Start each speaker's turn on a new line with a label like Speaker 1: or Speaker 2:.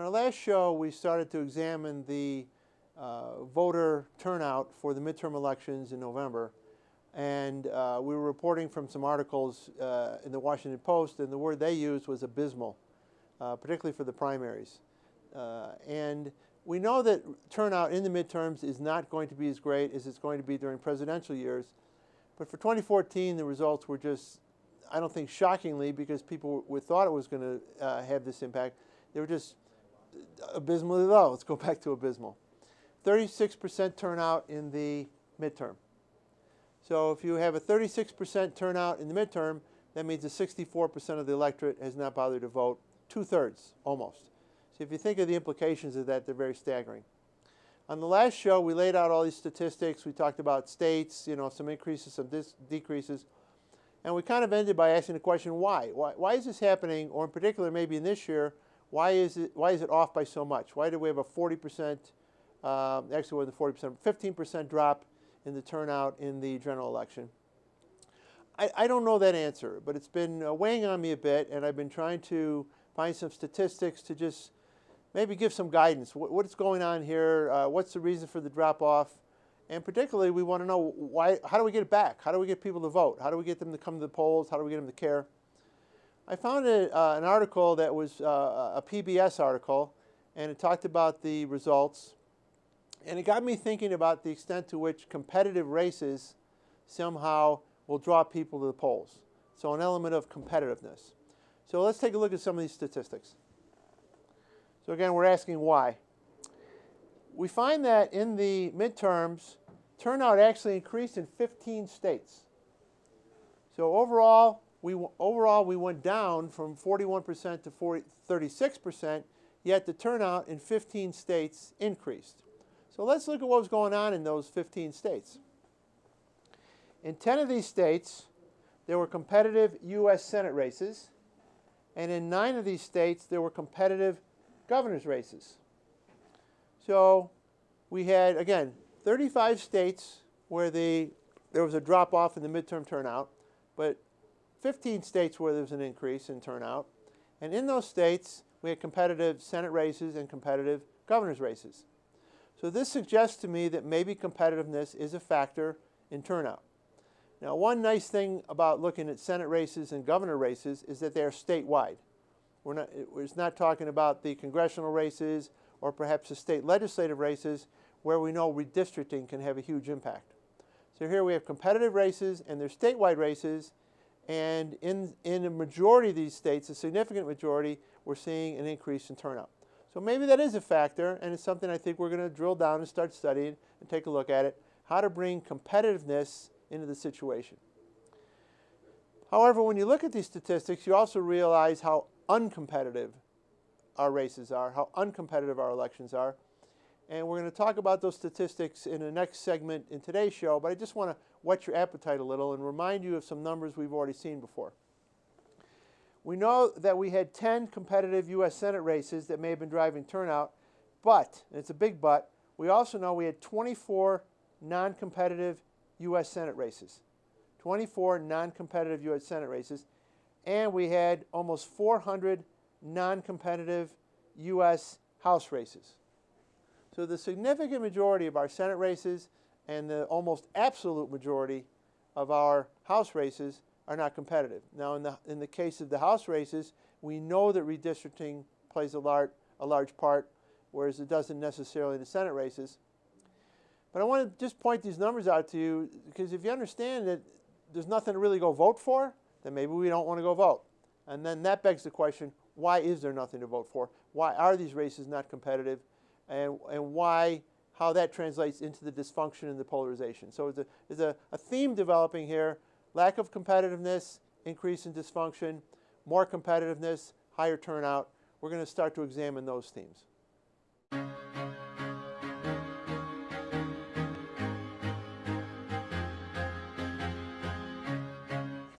Speaker 1: our last show, we started to examine the voter turnout for the midterm elections in November. And we were reporting from some articles in the Washington Post, and the word they used was abysmal, particularly for the primaries. And we know that turnout in the midterms is not going to be as great as it's going to be during presidential years. But for 2014, the results were just, I don't think shockingly, because people thought it was going to have this impact, they were just abysmally low. Let's go back to abysmal. 36% turnout in the midterm. So if you have a 36% turnout in the midterm, that means that 64% of the electorate has not bothered to vote, 2/3 almost. So if you think of the implications of that, they're very staggering. On the last show, we laid out all these statistics. We talked about states, some increases, some decreases. And we kind of ended by asking the question, why? Why is this happening? Or in particular, maybe in this year, why is it off by so much? Why do we have a 40%, actually more than 40%, 15% drop in the turnout in the general election? I don't know that answer, but it's been weighing on me a bit, and I've been trying to find some statistics to just maybe give some guidance. What's going on here? What's the reason for the drop-off? And particularly, we want to know how do we get it back? How do we get people to vote? How do we get them to come to the polls? How do we get them to care? I found an article that was a PBS article, and it talked about the results. And it got me thinking about the extent to which competitive races somehow will draw people to the polls. So an element of competitiveness. So let's take a look at some of these statistics. So again, we're asking why. We find that in the midterms, turnout actually increased in 15 states. So overall, we went down from 41% to 36%, yet the turnout in 15 states increased. So let's look at what was going on in those 15 states. In 10 of these states, there were competitive U.S. Senate races, and in 9 of these states, there were competitive governor's races. So we had, again, 35 states where there was a drop-off in the midterm turnout, but 15 states where there was an increase in turnout. And in those states, we had competitive Senate races and competitive governor's races. So this suggests to me that maybe competitiveness is a factor in turnout. Now, one nice thing about looking at Senate races and governor races is that they are statewide. We're not talking about the congressional races or perhaps the state legislative races where we know redistricting can have a huge impact. So here we have competitive races and they're statewide races, and in a majority of these states, a significant majority, we're seeing an increase in turnout. So maybe that is a factor, and it's something I think we're going to drill down and start studying and take a look at it, how to bring competitiveness into the situation. However, when you look at these statistics, you also realize how uncompetitive our races are, how uncompetitive our elections are. And we're going to talk about those statistics in the next segment in today's show, but I just want to whet your appetite a little and remind you of some numbers we've already seen before. We know that we had 10 competitive U.S. Senate races that may have been driving turnout, but, and it's a big but, we also know we had 24 non-competitive U.S. Senate races. 24 non-competitive U.S. Senate races, and we had almost 400 non-competitive U.S. House races. So the significant majority of our Senate races and the almost absolute majority of our House races are not competitive. Now, in the case of the House races, we know that redistricting plays a large part, whereas it doesn't necessarily in the Senate races. But I want to just point these numbers out to you, because if you understand that there's nothing to really go vote for, then maybe we don't want to go vote. And then that begs the question, why is there nothing to vote for? Why are these races not competitive? And how that translates into the dysfunction and the polarization. So there's a theme developing here: lack of competitiveness, increase in dysfunction, more competitiveness, higher turnout. We're going to start to examine those themes.